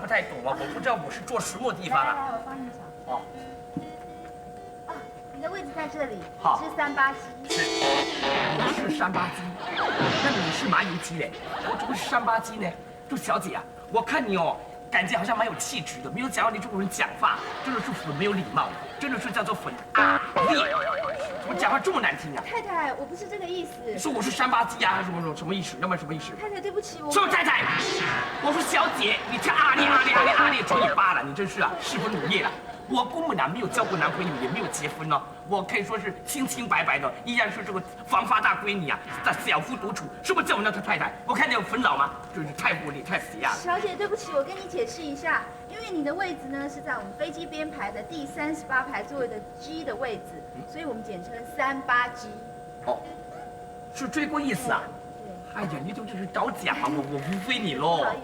不太懂啊，我不知道我是坐什么地方啊。来，我帮你找。哦。你的位置在这里。好。是38机。我是38机，那你是麻油鸡嘞？我怎么是38机呢？就小姐啊，我看你哦，感觉好像蛮有气质的，没有想到你这种人讲话真的是很没有礼貌，真的是叫做很啊烈。怎么讲话这么难听啊？太太，我不是这个意思。你说我是38机啊，还是什么意思？要不然什么意思？太太，对不起，我。什么太太？我说小姐，你这阿烈抽你爸了，你真是啊，适婚如夜了。我根本没有交过男朋友，也没有结婚呢。我可以说是清清白白的，依然是这个黄发大闺女啊，在小夫独处。什么叫我那太太？我看见有坟老吗？真是太无礼，太死呀！小姐，对不起，我跟你解释一下，因为你的位置呢是在我们飞机编排的第38排座位的 G 的位置，所以我们简称38 G。哦，是这个意思啊？哎呀，你就这是找假嘛，我误会你喽。